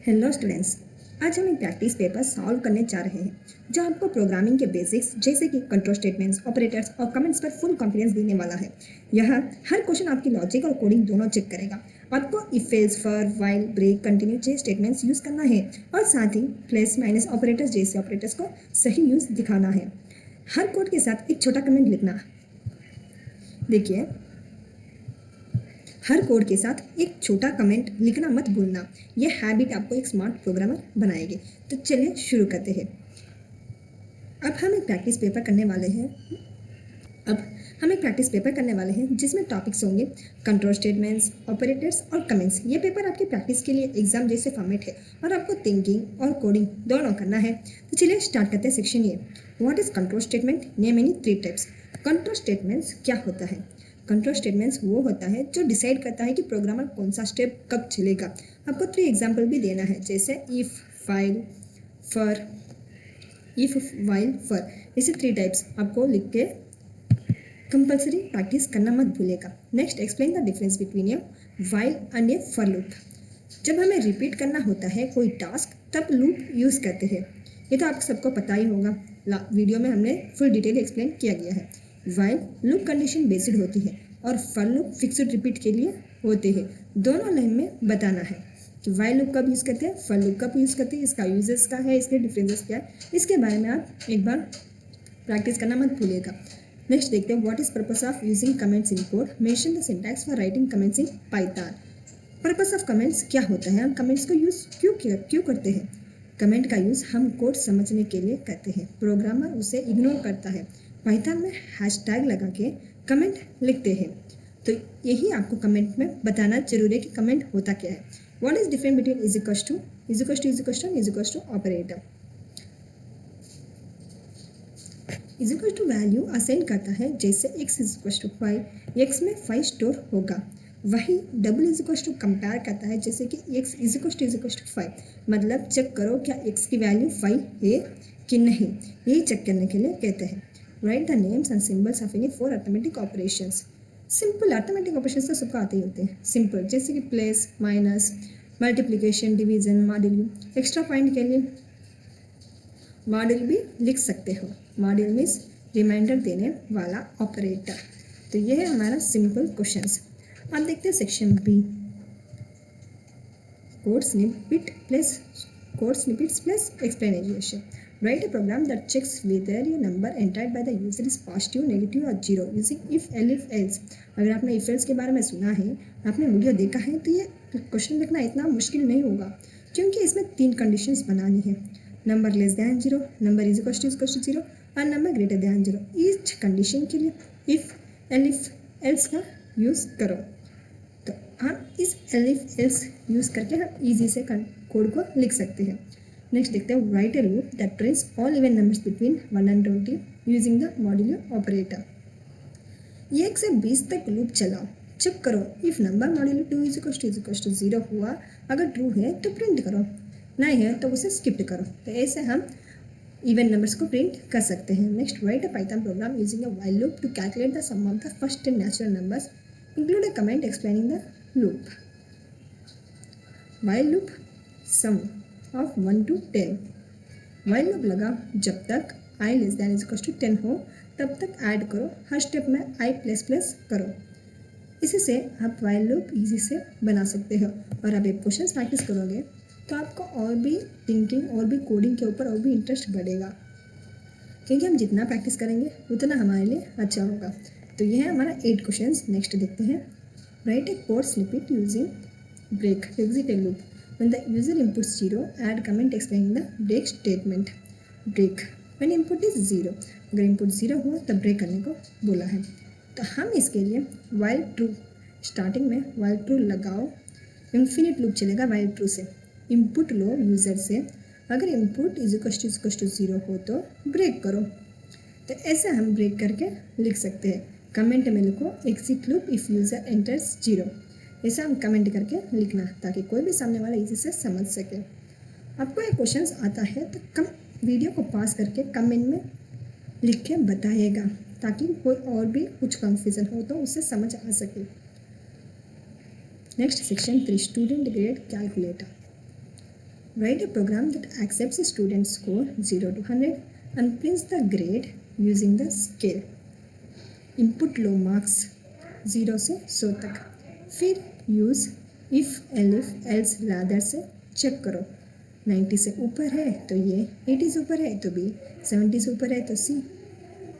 Hello students, आज हम एक प्रैक्टिस पेपर सॉल्व करने जा रहे हैं जो आपको प्रोग्रामिंग के बेसिक्स जैसे कि कंट्रोल स्टेटमेंट्स, ऑपरेटर्स और कमेंट्स पर फुल कॉन्फिडेंस देने वाला है। यह हर क्वेश्चन आपकी लॉजिक और कोडिंग दोनों चेक करेगा। आपको if, else, for, while, break, continue जैसे स्टेटमेंट्स यूज करना है और साथ ही प्लस माइनस ऑपरेटर्स जैसे ऑपरेटर्स को सही यूज दिखाना है। हर कोड के साथ एक छोटा कमेंट लिखना। देखिए, हर कोड के साथ एक छोटा कमेंट लिखना मत भूलना। यह हैबिट आपको एक स्मार्ट प्रोग्रामर बनाएगी। तो चलिए शुरू करते हैं। अब हम एक प्रैक्टिस पेपर करने वाले हैं जिसमें टॉपिक्स होंगे कंट्रोल स्टेटमेंट्स, ऑपरेटर्स और कमेंट्स। ये पेपर आपकी प्रैक्टिस के लिए एग्जाम जैसे फॉर्मेट है और आपको थिंकिंग और कोडिंग दोनों करना है। तो चलिए स्टार्ट करते हैं section A. What is control statement? Name any 3 types. Control statements क्या होता है? कंट्रोल स्टेटमेंट्स वो होता है जो डिसाइड करता है कि प्रोग्रामर कौन सा स्टेप कब चलेगा। आपको 3 एग्जाम्पल भी देना है, जैसे इफ, वाइल, फॉर। इसे 3 टाइप्स आपको लिख के कंपल्सरी प्रैक्टिस करना मत भूलेगा। Next, explain the difference between a while and A for loop. जब हमें रिपीट करना होता है कोई टास्क, तब लूप यूज़ करते हैं। ये तो आप सबको पता ही होगा, वीडियो में हमने फुल डिटेल एक्सप्लेन किया गया है। वाइल लूप कंडीशन बेस्ड होती है और फॉर लूप फिक्स्ड रिपीट के लिए होते हैं। दोनों लाइन में बताना है कि वाइल लूप कब यूज़ करते हैं, फॉर लूप कब यूज़ करते हैं, इसका यूजेस क्या है, इसके डिफरेंसेस क्या है, इसके बारे में आप एक बार प्रैक्टिस करना मत भूलिएगा। नेक्स्ट देखते हैं, what is purpose of using comments in code. Mention the syntax for writing comments in Python. Purpose of comments क्या होता है? हम कमेंट्स को यूज़ क्यों करते हैं? कमेंट का यूज़ हम कोड समझने के लिए करते हैं। प्रोग्रामर उसे इग्नोर करता है। पाइथन में हैशटैग लगा के कमेंट लिखते हैं। तो यही आपको कमेंट में बताना जरूरी है कि कमेंट होता क्या है। What is different between is equal to operator. Is equal to value assign करता है, जैसे x is equal to 5, x में 5 स्टोर होगा। वही double is equal to compare करता है, जैसे कि x इज इक्वल टू 5, मतलब चेक करो क्या x की वैल्यू 5 है कि नहीं। यही चेक करने के लिए कहते हैं। Right the names and symbols of any 4 arithmetic operations. Simple arithmetic operations तो सबको आते ही होते हैं। सिंपल जैसे कि plus, minus, multiplication, division, module. Extra point के लिए मॉड्यूल भी लिख सकते हो। मॉड्यूल मीन्स रिमाइंडर देने वाला ऑपरेटर। तो ये है हमारा सिंपल क्वेश्चंस। अब देखते हैं section B. Code snippets plus explanation. Write a program that checks whether your number entered by the user is positive, negative or zero using if, else। अगर आपने if else के बारे में सुना है, आपने वीडियो देखा है, तो ये क्वेश्चन लिखना इतना मुश्किल नहीं होगा, क्योंकि इसमें 3 कंडीशंस बनानी है। Number less than 0, number is equal to 0 और number greater than 0। Each condition के लिए इफ, एल्स का यूज़ करो। तो हम इस एल्स यूज़ करके हम इजी से कोड को लिख सकते हैं। नेक्स्ट देखते हैं, write a loop that traces all even numbers between 1 and 20 using the modulo operator. 1 से 20 तक लूप चलाओ। चेक करो if number modulo 2 is equal to 0 हुआ। अगर ट्रू है तो प्रिंट करो, नहीं है तो उसे स्किप करो। तो ऐसे हम इवन नंबर्स को प्रिंट कर सकते हैं। Next, write a Python program using a while loop to calculate the sum of the first 10 natural numbers. Include a comment explaining the loop. While loop sum of 1 to 10। While loop लगा जब तक i less than is equal to 10 हो, तब तक add करो। हर step में i plus plus करो। इसी से आप व्हाइल लूप इजी से बना सकते हो। और अब एक क्वेश्चन प्रैक्टिस करोगे तो आपको और भी थिंकिंग और भी कोडिंग के ऊपर और भी इंटरेस्ट बढ़ेगा, क्योंकि हम जितना प्रैक्टिस करेंगे उतना हमारे लिए अच्छा होगा। तो ये है हमारा 8 क्वेश्चंस। नेक्स्ट देखते हैं, write a code snippet using break to exit a loop. When the user inputs 0, add comment explaining the break statement. Break when input is 0, अगर इनपुट 0 हुआ तब ब्रेक करने को बोला है। तो हम इसके लिए व्हाइल ट्रू, स्टार्टिंग में व्हाइल ट्रू लगाओ। इन्फिनिट लूप चलेगा व्हाइल ट्रू से। इनपुट लो यूज़र से, अगर इनपुट इज इक्वल टू 0 हो तो ब्रेक करो। तो ऐसे हम ब्रेक करके लिख सकते हैं। कमेंट में लिखो exit loop if user enters 0। ऐसा हम कमेंट करके लिखना, ताकि कोई भी सामने वाला इजी से समझ सके। आपको ये क्वेश्चंस आता है तो कम वीडियो को पास करके कमेंट में लिख के बताइएगा, ताकि कोई और भी कुछ कंफ्यूजन हो तो उससे समझ आ सके। Next section 3, student grade calculator. Write a program that accepts a student's score 0 to 100 and prints the grade using the scale. Input low marks 0 से 100 तक. फिर use if elif else rather से चेक करो. 90 से ऊपर है तो ये, 80 से ऊपर है तो बी, 70 से ऊपर है तो सी,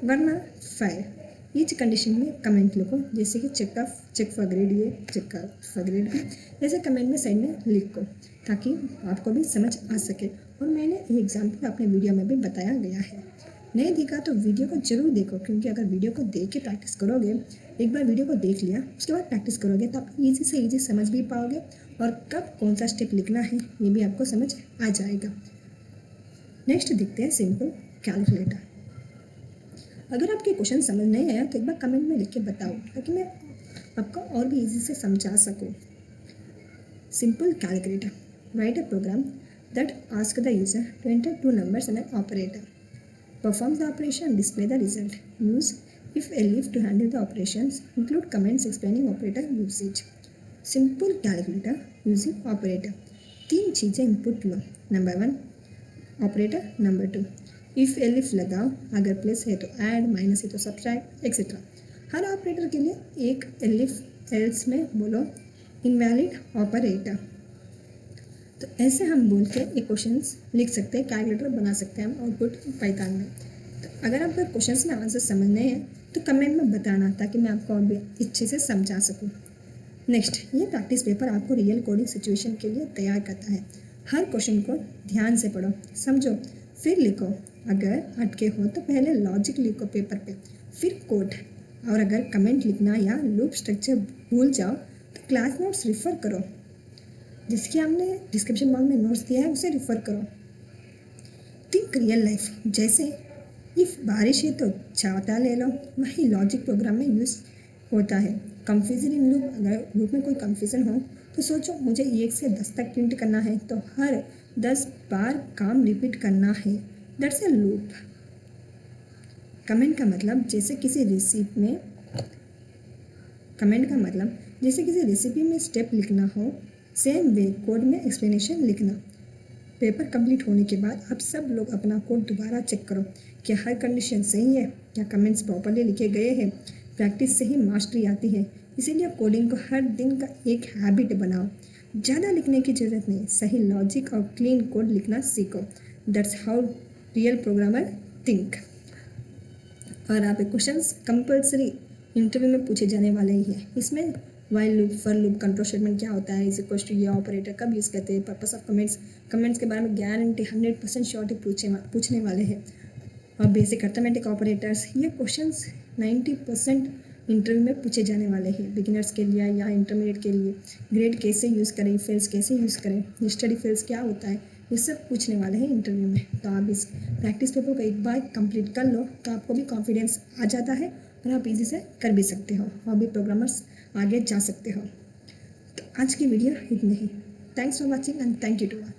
वरना फाइल. ईच कंडीशन में कमेंट लिखो, जैसे कि चेक फॉर ग्रेड, ये चेक फॉर ग्रेड भी जैसे कमेंट में साइड में लिखो ताकि आपको भी समझ आ सके. और मैंने ये एग्जाम्पल अपने वीडियो में भी बताया गया है. नहीं देखा तो वीडियो को जरूर देखो, क्योंकि अगर वीडियो को देख के प्रैक्टिस करोगे, एक बार वीडियो को देख लिया उसके बाद प्रैक्टिस करोगे तो आप ईजी से ईजी समझ भी पाओगे और कब कौन सा स्टेप लिखना है ये भी आपको समझ आ जाएगा. नेक्स्ट देखते हैं सिंपल कैलकुलेटर. अगर आपके क्वेश्चन समझ नहीं आया तो एक बार कमेंट में लिख के बताओ ताकि मैं आपको और भी इजी से समझा सकूं. Simple calculator. Write a program that ask the user to enter 2 numbers and an operator. Perform the operation and display the result. Use if elif to handle the operations. Include comments explaining operator usage. Simple calculator using operator. 3 चीज़ें input low. Number 1 operator, number 2 if elif लगाओ, अगर plus है तो add, minus है तो subtract etcetera. हर operator के लिए एक एलिफ एल्स में बोलो इनवैलिड ऑपरेटर. तो ऐसे हम बोल के एक क्वेश्चंस लिख सकते हैं, कैलकुलेटर बना सकते हैं हम आउटपुट पाइथन में. तो अगर आपको क्वेश्चंस में आंसर समझने हैं तो कमेंट में बताना ताकि मैं आपको और भी अच्छे से समझा सकूँ. नेक्स्ट, ये प्रैक्टिस पेपर आपको रियल कोडिंग सिचुएशन के लिए तैयार करता है. हर क्वेश्चन को ध्यान से पढ़ो, समझो, फिर लिखो. अगर अटके हो तो पहले लॉजिक लिखो पेपर पे, फिर कोड. और अगर कमेंट लिखना या लूप स्ट्रक्चर भूल जाओ तो क्लास नोट्स रिफ़र करो, जिसकी हमने डिस्क्रिप्शन बॉक्स में नोट्स दिया है उसे रिफ़र करो. Think real life. जैसे इफ़ बारिश है तो छाता ले लो, वही लॉजिक प्रोग्राम में यूज़ होता है. Confusion in loop. अगर लूप में कोई कंफ्यूजन हो तो सोचो मुझे 1 से 10 तक प्रिंट करना है तो हर 10 बार काम रिपीट करना है. That's a loop. कमेंट का मतलब जैसे किसी रेसिपी में स्टेप लिखना हो, सेम वे कोड में एक्सप्लेनेशन लिखना. पेपर कंप्लीट होने के बाद आप सब लोग अपना कोड दोबारा चेक करो, क्या हर कंडीशन सही है, क्या कमेंट्स प्रॉपरली लिखे गए हैं. प्रैक्टिस से ही मास्टरी आती है, इसीलिए कोडिंग को हर दिन का एक हैबिट बनाओ. ज़्यादा लिखने की ज़रूरत नहीं, सही लॉजिक और क्लीन कोड लिखना सीखो. That's how real programmer think. और आप क्वेश्चंस कंपलसरी इंटरव्यू में पूछे जाने वाले ही हैं. इसमें while loop, for loop, control statement क्या होता है, इज इक्वल टू ये ऑपरेटर कब यूज़ करते हैं, पर्पस ऑफ कमेंट्स के बारे में गारंटी 100% श्योरिटी पूछने वाले हैं. और बेसिक अर्थमेटिक ऑपरेटर्स, ये क्वेश्चंस 90% इंटरव्यू में पूछे जाने वाले हैं. बिगिनर्स के लिए या इंटरमीडिएट के लिए ग्रेड कैसे यूज़ करें, फेल्स कैसे यूज़ करें, स्टडी फेल्स क्या होता है, ये सब पूछने वाले हैं इंटरव्यू में. तो आप इस प्रैक्टिस पेपर को एक बार कंप्लीट कर लो तो आपको भी कॉन्फिडेंस आ जाता है और आप इजी से कर भी सकते हो और भी प्रोग्रामर्स आगे जा सकते हो. तो आज की वीडियो इतनी ही. Thanks for watching and thank you to all.